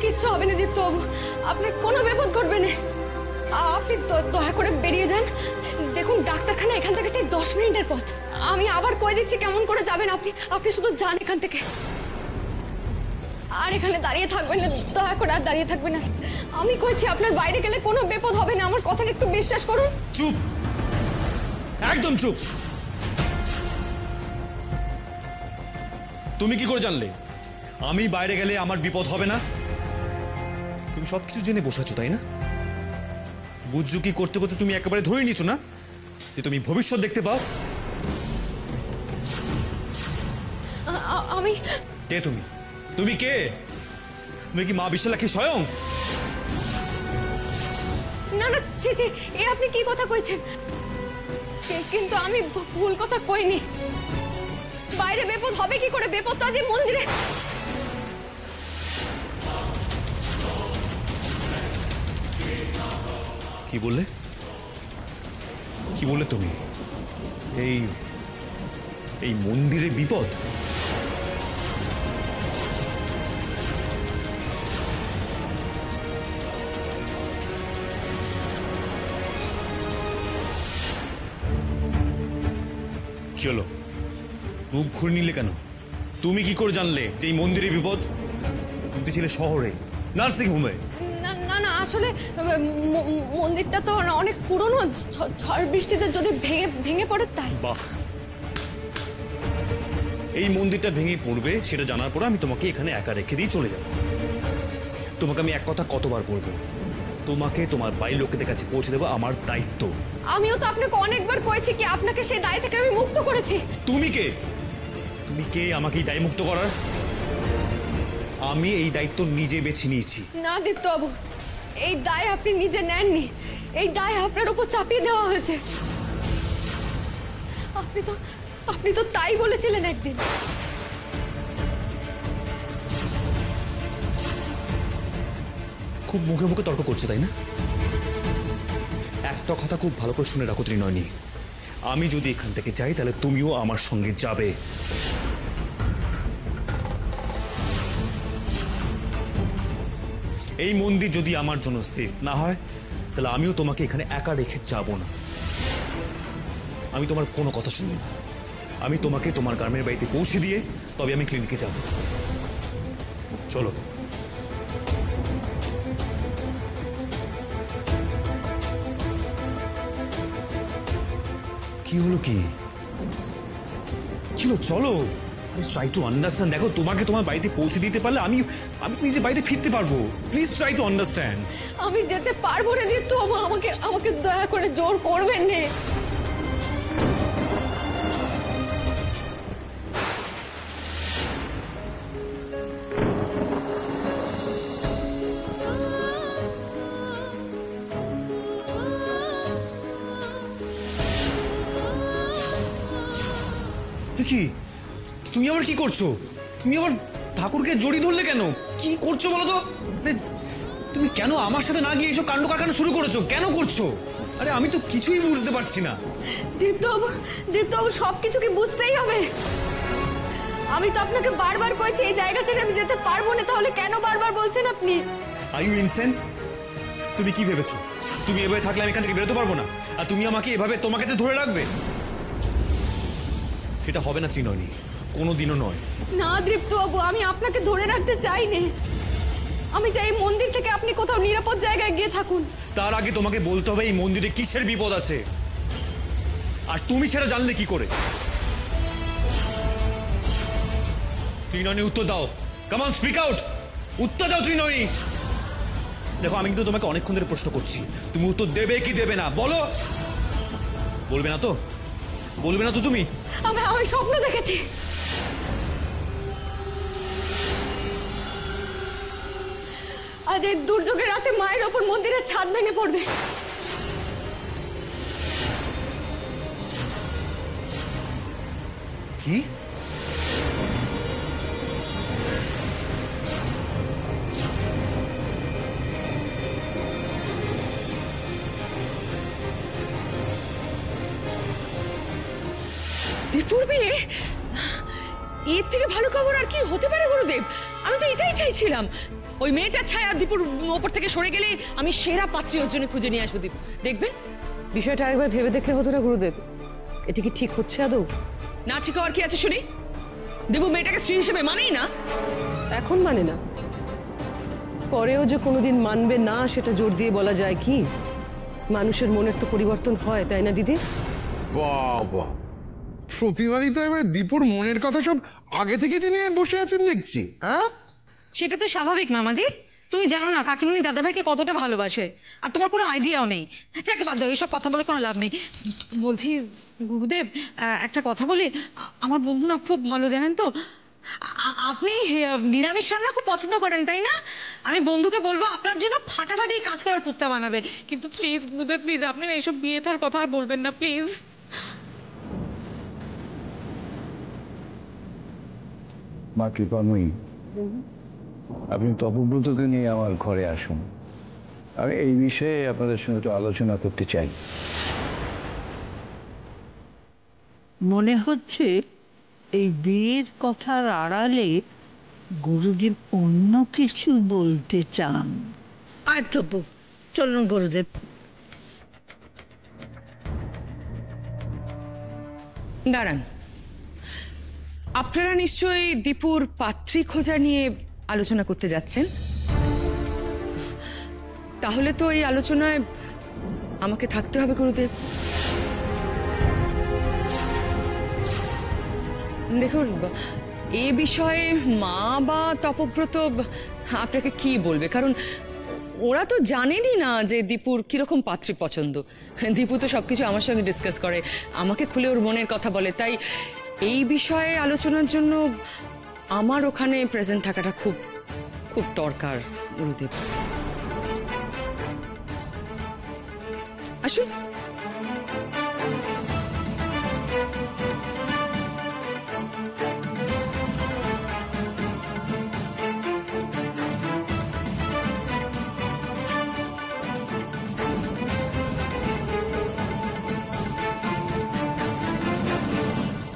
কিচ্ছু হবে না দীপ্তবাবু, আপনার কোনো বিপদ ঘটবে না। আপনি দয়া করে বেরিয়ে যান। দেখুন ডাক্তারখানা এখান থেকে ঠিক 10 মিনিটের পথ। আমি আবার কয়ে দিচ্ছি কেমন করে যাবেন আপনি। আপনি শুধু যান এখান থেকে, আর এখানে দাঁড়িয়ে থাকবেন না, দয়া করে আর দাঁড়িয়ে থাকবেন না। আমি কইছি আপনার বাইরে গেলে কোনো বিপদ হবে না, আমার কথাটা একটু বিশ্বাস করুন। চুপ, একদম চুপ। তুমি কি করে জানলে আমি বাইরে গেলে আমার বিপদ হবে না? তুমি সবকিছু জেনে বসে আছো তাই না? বুঝছো কি করতে করতে তুমি একেবারে ধরে নিয়েছো না যে তুমি ভবিষ্যৎ দেখতে পাও? আমি কে তুমি? তুমি কে? তুমি কি মা বিশালাক্ষী স্বয়ং? না না, ছি ছি, এ আপনি কি কথা কইছেন? কিন্তু আমি ভুল কথা কইনি। বাইরে বিপদ হবে কি করে? বিপদ তো আজ এই মন্দিরে। কি বললে? কি বললে তুমি? এই এই মন্দিরে বিপদ? কি হলো? মুখ ঘুরে নিলে কেন? তুমি কি করে জানলে যে এই মন্দিরে বিপদ? তুমি ছিলে শহরে, নার্সিং হোমে। না না না, আসলে মন্দিরটা তো অনেক পুরনো, ঝড় বৃষ্টিতে যদি ভেঙে পড়ে তাই। বাহ, এই মন্দিরটা ভেঙে পড়বে সেটা জানার পর আমি তোমাকে এখানে একা রেখে দিয়ে চলে যাব। তোমাকে আমি এক কথা কতবার বলবো, তোমাকে তোমার বাড়ির লোকেদের কাছে পৌঁছে দেবো আমার দায়িত্ব। আমিও তো আপনাকে অনেকবার কইছি কি আপনাকে সেই দায় থেকে আমি মুক্ত করেছি। তুমি কে? তুমি কে আমাকে এই দায় মুক্ত করার? আমি এই দায়িত্ব নিজে বেছে নিয়েছি। না দীপ্তবাবু, এই দায় আপনি নিজে নেননি, এই দায় আপনার উপর চাপিয়ে দেওয়া হয়েছে। আপনি তো তাই বলেছিলেন একদিন। খুব মুখে মুখে তর্ক করছে তাই না? একটা কথা খুব ভালো করে শুনে রাখো ত্রিনয়নী, আমি যদি এখান থেকে যাই তাহলে তুমিও আমার সঙ্গে যাবে। এই মন্দির যদি আমার জন্য সেফ না হয় তাহলে আমিও তোমাকে এখানে একা রেখে যাব না। আমি তোমার কোনো কথা শুনবো না। আমি তোমাকে তোমার গ্রামের বাড়িতে পৌঁছে দিয়ে তবে আমি ক্লিনিকে যাব। চলো। কি হলো? কি হলো? চলো, ট্রাই টু আন্ডারস্ট্যান্ড। দেখো, তোমাকে তোমার বাড়িতে পৌঁছে দিতে পারলে আমি নিজে বাড়িতে ফিরতে পারবো। Please try to understand. আমি যেতে পারবো না দীপ্তবাবু, আমাকে দয়া করে জোর করবেন না। কি তুমি আবার কি করছো? তুমি আবার ঠাকুরকে জড়িয়ে ধরলে কেন? কি করছো বলো তো? তুমি কেন আমার সাথে না গিয়ে এইসব কাণ্ড কারখানা শুরু করেছো? কেন করছো? আরে আমি তো কিছুই বুঝতে পারছি না। দীপ্তবাবু সবকিছু কি বুঝতেই হবে? আমি তো আপনাকে বারবার কইছি এই জায়গা ছেড়ে আমি যেতে পারবো না, তাহলে কেন বারবার বলছেন আপনি? Are you insane? তুমি কি ভেবেছো তুমি এভাবে থাকলে আমি এখান থেকে বেরোতে পারবো না, আর তুমি আমাকে এভাবে তোমার কাছে ধরে রাখবে? সেটা হবে না ত্রিনয়নী, কোনোদিনও নয়। না দীপ্তবাবু, আমি আপনাকে ধরে রাখতে চাইনি। আমি চাই এই মন্দির থেকে আপনি কোথাও নিরাপদ জায়গায় গিয়ে থাকুন। তার আগে তোমাকে বলতে হবে এই মন্দিরে কিসের বিপদ আছে, আর তুমি সেটা জানলে কি করে? ত্রিনয়নী উত্তর দাও। Come on, speak out. উত্তর দাও ত্রিনয়নী। দেখো, আমি কিন্তু তোমাকে অনেকক্ষণ ধরে প্রশ্ন করছি, তুমি উত্তর দেবে কি দেবে না বলো। বলবে না তো? বলবে না তো তুমি? আমি স্বপ্ন দেখেছি। আজ এই দুর্যোগের রাতে মায়ের ওপর মন্দিরের ছাদ ভেঙে পড়বে। কি? পূর্বে এর থেকে ভালো খবর আর কি হতে পারে গুরুদেব? আমি তো এটাই চাইছিলাম। ওই মেয়েটার ছায়া দীপুর ওপর থেকে সরে গেলে আমি সেরা পাত্রী ওর জন্য খুঁজে নিয়ে আসবো দীপু, দেখবেন। বিষয়টা আরেকবার ভেবে দেখলে হতো না গুরুদেব? এটা কি ঠিক হচ্ছে আদৌ? না ঠিক হওয়ার কি আছে শুনি? দীপু মেয়েটাকে স্ত্রী হিসেবে মানেই না। এখন মানে না, পরেও যে কোনোদিন মানবে না সেটা জোর দিয়ে বলা যায় কি? মানুষের মনের তো পরিবর্তন হয়, তাই না দিদি? বাবা, প্রতিবাদী তো এবারে দীপুর মনের কথা সব আগে থেকে জেনে বসে আছেন দেখছি। হ্যাঁ, সেটা তো স্বাভাবিক মামাজি। তুমি জানো না কাকিমণি দাদাভাইকে কতটা ভালোবাসে, আর তোমার কোনো আইডিয়াও নেই। যাকে বাদ দাও, এইসব কথা বলে কোনো লাভ নেই। বলছি গুরুদেব, একটা কথা বলি। আমার বন্ধু না খুব ভালো, জানেন তো। আপনি নিরামিষ রান্না খুব পছন্দ করেন, তাই না? আমি বন্ধুকে বলবো আপনার জন্য ফাটাফাটি কাজ করার কুত্তা বানাবে। কিন্তু প্লিজ গুরুদেব, প্লিজ আপনি না এইসব বিয়ে থার কথা আর বলবেন না, প্লিজ। মা কৃপাময়ী, আপনি তপব্রতকে নিয়ে আমার ঘরে আসুন। আমি এই বিষয়ে আপনাদের সঙ্গে একটু আলোচনা করতে চাই। মনে হচ্ছে এই বিয়ের কথার আড়ালে গুরুদেব অন্য কিছু বলতে চান। আর তপু, চলুন গুরুদেব। দাঁড়ান, আপনারা নিশ্চয়ই দীপুর পাত্রী খোঁজা নিয়ে আলোচনা করতে যাচ্ছেন। তাহলে তো এই আলোচনায় আমাকে থাকতে হবে গুরুদেব। দেখুন, এ বিষয়ে মা বা তপব্রত আপনাকে কি বলবে, কারণ ওরা তো জানেনই না যে দীপুর কিরকম পাত্রী পছন্দ। দীপু তো সবকিছু আমার সঙ্গে ডিসকাস করে, আমাকে খুলে ওর মনের কথা বলে। তাই এই বিষয়ে আলোচনার জন্য আমার ওখানে প্রেজেন্ট থাকাটা খুব খুব দরকার গুরুদেব। আসুন।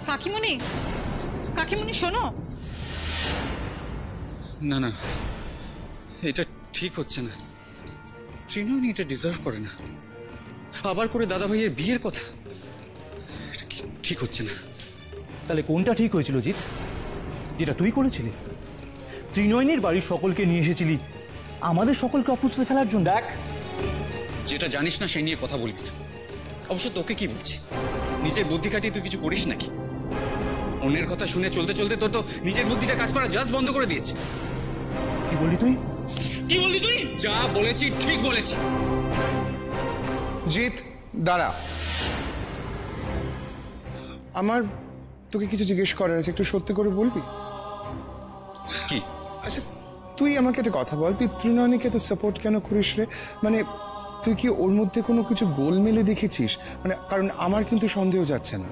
কাকিমণি, কাকিমণি শোনো। না না, এটা ঠিক হচ্ছে না। ত্রিনয়নী এটা ডিজার্ভ করে না। আবার করে দাদা ভাইয়ের বিয়ের কথা, এটা ঠিক হচ্ছে না। তাহলে কোনটা ঠিক হয়েছিল জিৎ? যেটা তুই করেছিলি, ত্রিনয়নীর বাড়ির সকলকে নিয়ে এসেছিলি আমাদের সকলকে অপ্রস্তুত ফেলার জন্য। দেখ, যেটা জানিস না সেই নিয়ে কথা বলবি না। অবশ্য তোকে কি বলছি, নিজের বুদ্ধি খাটিয়ে তুই কিছু করিস নাকি? অন্যের কথা শুনে চলতে চলতে তোর তো নিজের বুদ্ধিটা কাজ করা জাস্ট বন্ধ করে দিয়েছে। কি বললি তুই? কি বললি তুই? যা বলেছি ঠিক বলেছি। জিৎ দাঁড়া, আমার তোকে কিছু জিজ্ঞেস করার আছে, একটু সত্যি করে বলবি? কি? আচ্ছা, তুই আমাকে একটা কথা বল, তুই ত্রিনয়নীকে তো সাপোর্ট কেন করিস রে? মানে তুই কি ওর মধ্যে কোনো কিছু গোলমেলে দেখেছিস? মানে কারণ আমার কিন্তু সন্দেহ যাচ্ছে না।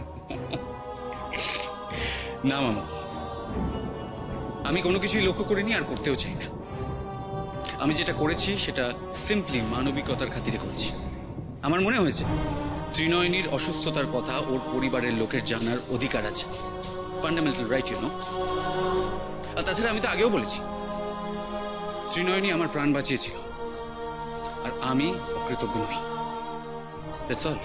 না মামা, আমি কোনো কিছুই লক্ষ্য করিনি আর করতেও চাই না। আমি যেটা করেছি সেটা সিম্পলি মানবিকতার খাতিরে করেছি। আমার মনে হয়েছে ত্রিনয়নীর অসুস্থতার কথা ওর পরিবারের লোকের জানার অধিকার আছে, ফান্ডামেন্টাল রাইট, ইউ নো। আর তাছাড়া আমি তো আগেও বলেছি ত্রিনয়নী আমার প্রাণ বাঁচিয়েছিল, আর আমি অকৃতজ্ঞ নই। That's all.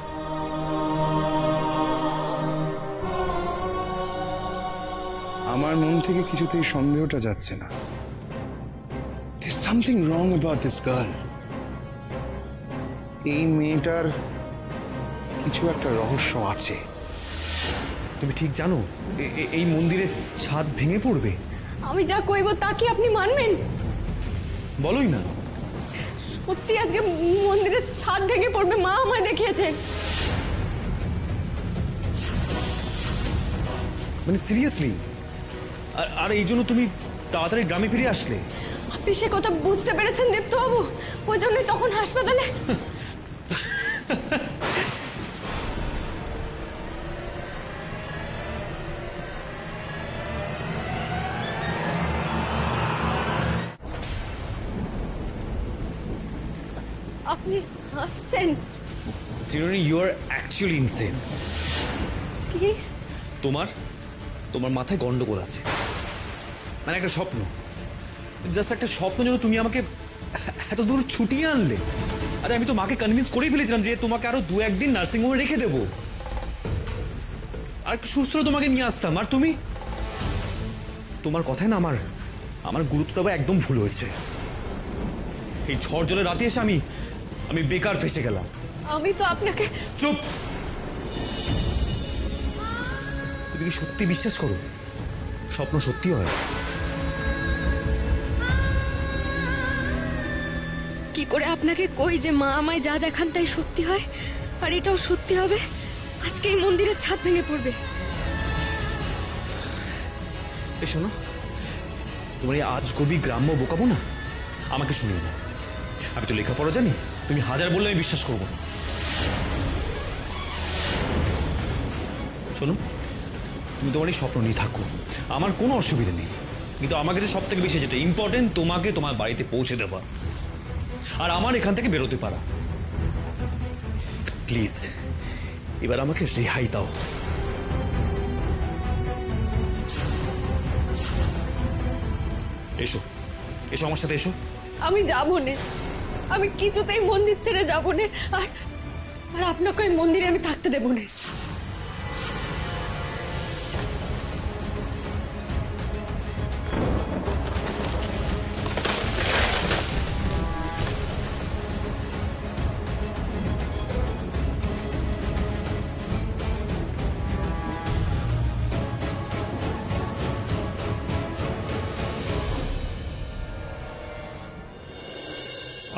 আমার মন থেকে কিছুতেই সন্দেহটা যাচ্ছে না। There's something wrong about this girl. এই মেয়েটার কিছু একটা রহস্য আছে। তুমি ঠিক জানো এই মন্দিরের ছাদ ভেঙে পড়বে। আমি যা কইব তা কি আপনি মানবেন? বলোই না। সত্যি আজকে মন্দিরের ছাদ ভেঙে পড়বে, মা আমায় দেখিয়েছে। মানে সিরিয়াসলি? আর এই জন্য তুমি তাড়াতাড়ি গ্রামে ফিরে আসলে? আপনি সে কথা বুঝতে পেরেছেন দীপ্তবাবু, ওই জন্যই তখন হাসপাতালে। আপনি হাসছেন? Trinayani, you are actually insane. কি? তোমার মাথায় গন্ডগোল আছে। মানে একটা স্বপ্ন, জাস্ট একটা স্বপ্ন যেন তুমি আমাকে এত দূর ছুটিয়ে আনলে। আরে আমি তো মাকে কনভিন্স করেই ফেলেছিলাম যে তোমাকে আরো 2-1 দিন নার্সিংহোমে রেখে দেবো, আর একটু সুস্থ তোমাকে নিয়ে আসতাম। আর তুমি, তোমার কথায় না আমার গুরুত্ব দেওয়া একদম ভুল হয়েছে। এই ঝড় জলের রাতে এসে আমি বেকার ফেসে গেলাম। আমি তো আপনাকে। চুপ! তুমি কি সত্যি বিশ্বাস করো স্বপ্ন সত্যি হয়? কি করে আপনাকে কই যে মা আমায় যা দেখান তাই সত্যি হয়, আর এটাও সত্যি হবে। আজকে এই মন্দিরের ছাদ ভেঙে পড়বে। এই শোনো, তোমার এই আজগবি গ্রাম্য বোকাবো না আমাকে শুনিও না। আমি তো লেখাপড়া জানি, তুমি হাজার বললে আমি বিশ্বাস করবো না। শোনো, তুমি তোমার এই স্বপ্ন নিয়ে থাকো, আমার কোনো অসুবিধা নেই, কিন্তু আমার কাছে সব থেকে বেশি যেটা ইম্পর্টেন্ট, তোমাকে তোমার বাড়িতে পৌঁছে দেওয়া আর আমার এখান থেকে বেরোতে পারা। প্লিজ এবার আমাকে রেহাই দাও। এসো এসো আমার সাথে এসো। আমি যাবো না, আমি কিছুতেই মন্দির ছেড়ে যাবো না, আর আপনাকে ওই মন্দিরে আমি থাকতে দেবো না।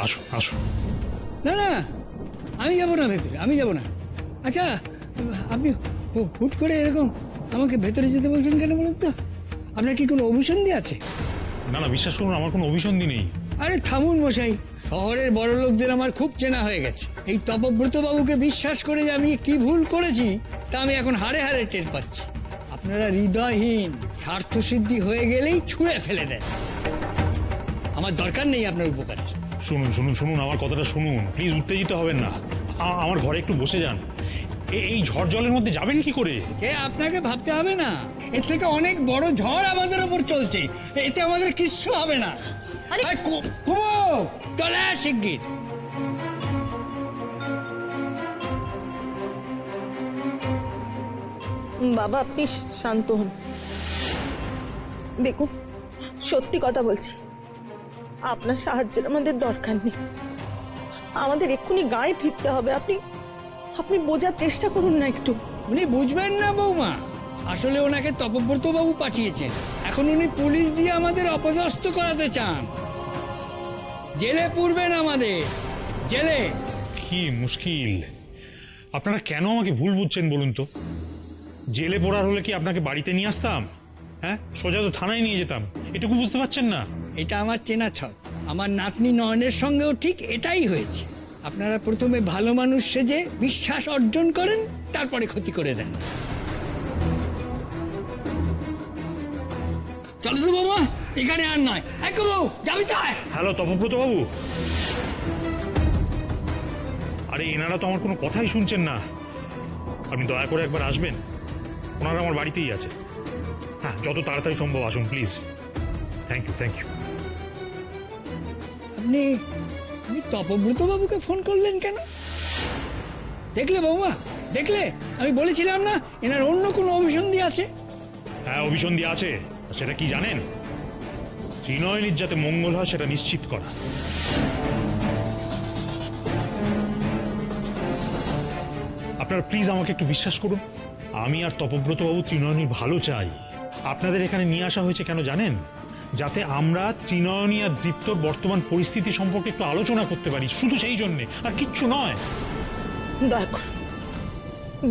আসো আসো। না না, আমি যাবো না ভেতরে, আমি যাবো না। আচ্ছা, আপনি হুট করে এরকম আমাকে ভেতরে যেতে বলছেন কেন বলুন তো? আপনার কি কোনো অভিসন্ধি আছে? না না, বিশ্বাস করুন আমার কোনো অভিসন্ধি নেই। আরে থামুন মশাই, শহরের বড় লোকদের আমার খুব চেনা হয়ে গেছে। এই তপব্রত বাবুকে বিশ্বাস করে যে আমি কি ভুল করেছি তা আমি এখন হাড়ে হাড়ে টের পাচ্ছি। আপনারা হৃদয়হীন, স্বার্থসিদ্ধি হয়ে গেলেই ছুঁড়ে ফেলে দেন। আমার দরকার নেই আপনার উপকারের। শুনুন শুনুন শুনুন, আমার কথাটা শুনুন প্লিজ, উত্তেজিত হবেন না। আমার ঘরে একটু বসে যান। এই ঝড় জলের মধ্যে যাবেন কি করে? সে আপনাকে ভাবতে হবে না, এর থেকে অনেক বড় ঝড় আমাদের উপর চলছে, এতে আমাদের কিচ্ছু হবে না। চলে শিগগির। বাবা আপনি শান্ত হন। দেখুন, সত্যি কথা বলছি, আপনার সাহায্যের আমাদের দরকার নেই। আমাদের এক্ষুনি গায়ে ফিরতে হবে। আপনি বোঝার চেষ্টা করুন না একটু। উনি বুঝবেন না বৌমা, আসলে ওনাকে তপব্রত বাবু পাঠিয়েছেন। এখন উনি পুলিশ দিয়ে আমাদের অপদস্থ করাতে চান। জেলে পুরবেন আমাদের, জেলে। কি মুশকিল! আপনারা কেন আমাকে ভুল বুঝছেন বলুন তো? জেলে পড়ার হলে কি আপনাকে বাড়িতে নিয়ে আসতাম? হ্যাঁ, সোজা তো থানায় নিয়ে যেতাম। এটুকু বুঝতে পারছেন না? এটা আমার চেনা ছক। আমার নাতনি নয়নের সঙ্গেও ঠিক এটাই হয়েছে। আপনারা প্রথমে ভালো মানুষ সেজে বিশ্বাস অর্জন করেন, তারপরে ক্ষতি করে দেন। চলো তো বাবা, এখানে আর নয়। যাবি তাই? হ্যালো তপব্রত বাবু, আরে এনারা তো আমার কোনো কথাই শুনছেন না। আপনি দয়া করে একবার আসবেন, ওনারা আমার বাড়িতেই আছে। হ্যাঁ, যত তাড়াতাড়ি সম্ভব আসুন please. Thank you thank you. আপনি তপব্রত বাবুকে ফোন করলেন কেন? দেখলে বৌমা, দেখলে আমি বলেছিলাম না এনার অন্য কোনো অভিসন্ধি আছে। হ্যাঁ, অভিসন্ধি আছে। সেটা কি জানেন? ত্রিনয়নীর যাতে মঙ্গল হয় সেটা নিশ্চিত করা। আপনারা প্লিজ আমাকে একটু বিশ্বাস করুন। আমি আর তপব্রত বাবু ত্রিনয়নীর ভালো চাই। আপনাদের এখানে নিয়ে আসা হয়েছে কেন জানেন? যাতে আমরা ত্রিনয়নী আর দীপ্তর বর্তমান পরিস্থিতি সম্পর্কে একটু আলোচনা করতে পারি, শুধু সেই জন্যে, আর কিচ্ছু নয়। দয়া করুন,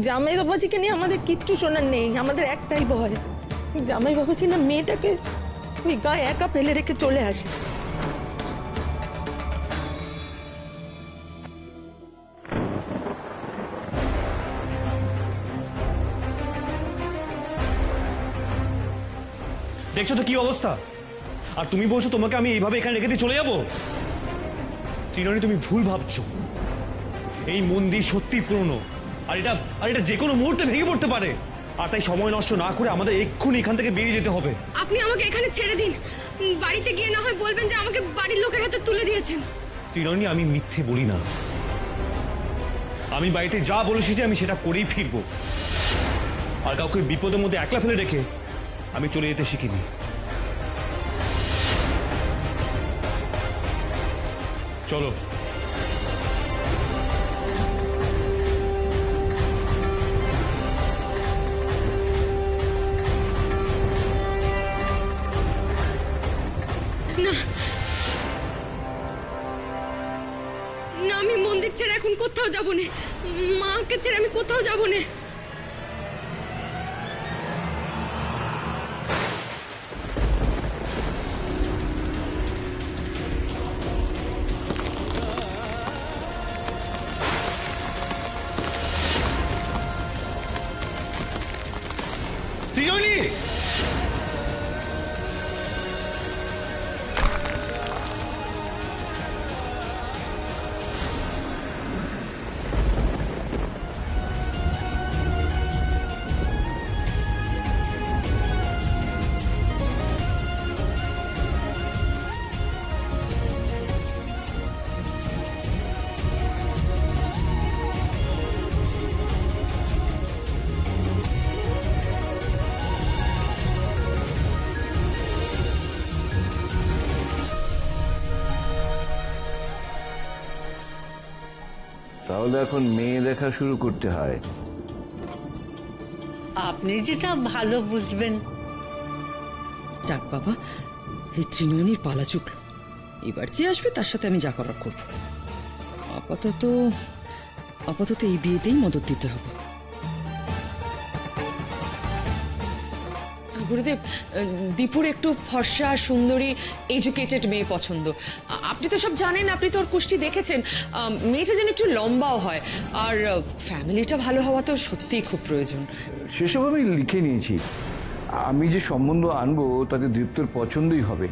জামাই বাবাজিকে নিয়ে আমাদের কিচ্ছু শোনার নেই। আমাদের একটাই ভয়, জামাই বাবাজি না মেয়েটাকে ওই গায়ে একা ফেলে রেখে চলে আসে। দেখছো তো কি অবস্থা? আর তুমি বলছো তোমাকে আমি এইভাবে এখানে রেখে দিয়ে চলে যাবো? ত্রিনয়নী, তুমি ভুল ভাবছো। এই মন্দির সত্যি পুরনো, আর এটা যে কোনো মুহূর্তে ভেঙে পড়তে পারে। আর তাই সময় নষ্ট না করে আমাদের এক্ষুনি এখান থেকে বেরিয়ে যেতে হবে। আপনি আমাকে এখানে ছেড়ে দিন, বাড়িতে গিয়ে না হয় বলবেন যে আমাকে বাড়ির লোকের হাতে তুলে দিয়েছেন। ত্রিনয়নী, আমি মিথ্যে বলি না। আমি বাড়িতে যা বলেছি যে আমি সেটা করেই ফিরবো। আর কাউকে বিপদের মধ্যে একলা ফেলে রেখে আমি চলে যেতে শিখিনি। চলো। না না, আমি মন্দির ছেড়ে এখন কোথাও যাব না, মাকে ছেড়ে আমি কোথাও যাব না। ত্রিনয়নী! তাহলে এখন মেয়ে দেখা শুরু করতে হয়। আপনি যেটা ভালো বুঝবেন। যাক বাবা, এই ত্রিনয়নীর পালা চুকলো। এবার যে আসবে তার সাথে আমি যা করার করবো। আপাতত এই বিয়েতেই মদত দিতে হবে। গুরুদেব, দীপুর একটু ফর্সা, সুন্দরী, এডুকেটেড মেয়ে পছন্দ। আপনি তো সব জানেন, আপনি তো ওর কুষ্টি দেখেছেন। মেয়েটা যেন একটু লম্বাও হয়, আর ফ্যামিলিটা ভালো হওয়া তো সত্যিই খুব প্রয়োজন। সেসব আমি লিখে নিয়েছি। আমি যে সম্বন্ধ আনবো তাতে দীপ্তর পছন্দই হবে।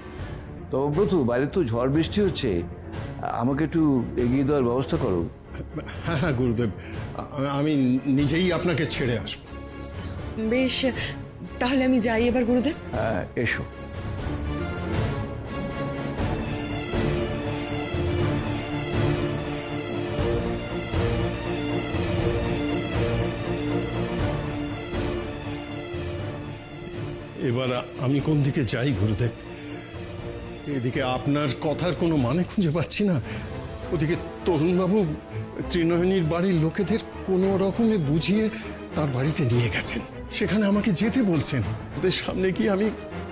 তবে বাইরে তো ঝড় বৃষ্টি হচ্ছে, আমাকে একটু এগিয়ে দেওয়ার ব্যবস্থা করো। হ্যাঁ হ্যাঁ গুরুদেব, আমি নিজেই আপনাকে ছেড়ে আসবো। বেশ, তাহলে আমি যাই এবার গুরুদেব। হ্যাঁ, এসো। এবার আমি কোন দিকে যাই গুরুদেব? এদিকে আপনার কথার কোনো মানে খুঁজে পাচ্ছি না, ওদিকে তরুণবাবু ত্রিনয়নীর বাড়ির লোকেদের কোনো রকমে বুঝিয়ে তার বাড়িতে নিয়ে গেছেন, সেখানে আমাকে যেতে বলছেন। ওদের সামনে কি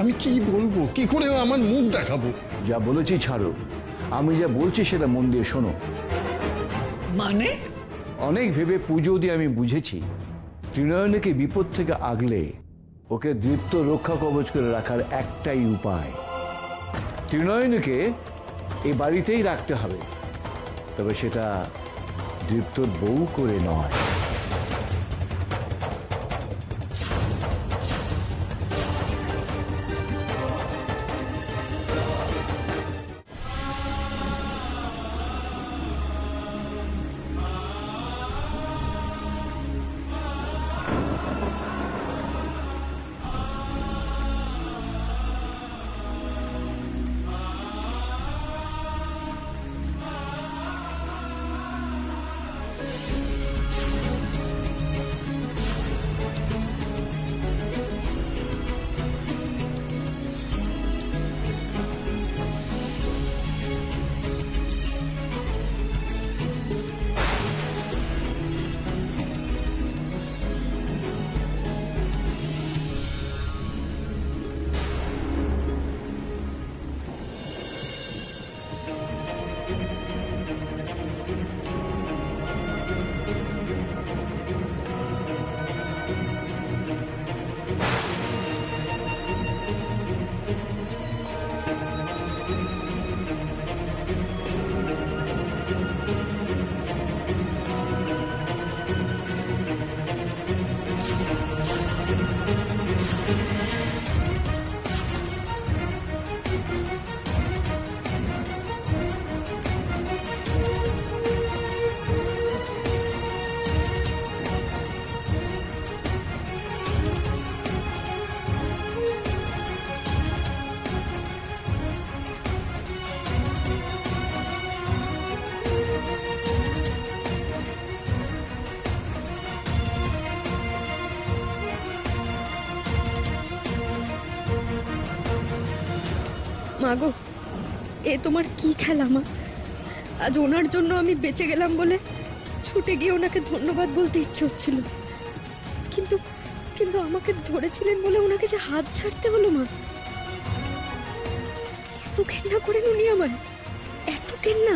আমি কি বলবো, কি করে আমার মুখ দেখাবো? যা বলেছি ছাড়ো, আমি যা বলছি সেটা মন দিয়ে শোনো। মানে? অনেক ভেবে পুজো দিয়ে আমি বুঝেছি ত্রিনয়নীকে বিপদ থেকে আগলে ওকে দীপ্ত রক্ষা কবচ করে রাখার একটাই উপায়, ত্রিনয়নীকে এই বাড়িতেই রাখতে হবে। তবে সেটা দীপ্তর বউ করে নয়। মা গো, এ তোমার কি খেলা মা? আজ ওনার জন্য আমি বেঁচে গেলাম বলে ছুটে গিয়ে ওনাকে ধন্যবাদ বলতে ইচ্ছে হচ্ছিল, কিন্তু কিন্তু আমাকে ধরেছিলেন বলে ওনাকে যে হাত ছাড়তে হলো মা। এত ঘেন্না করেন উনি আমায়, এত ঘেন্না।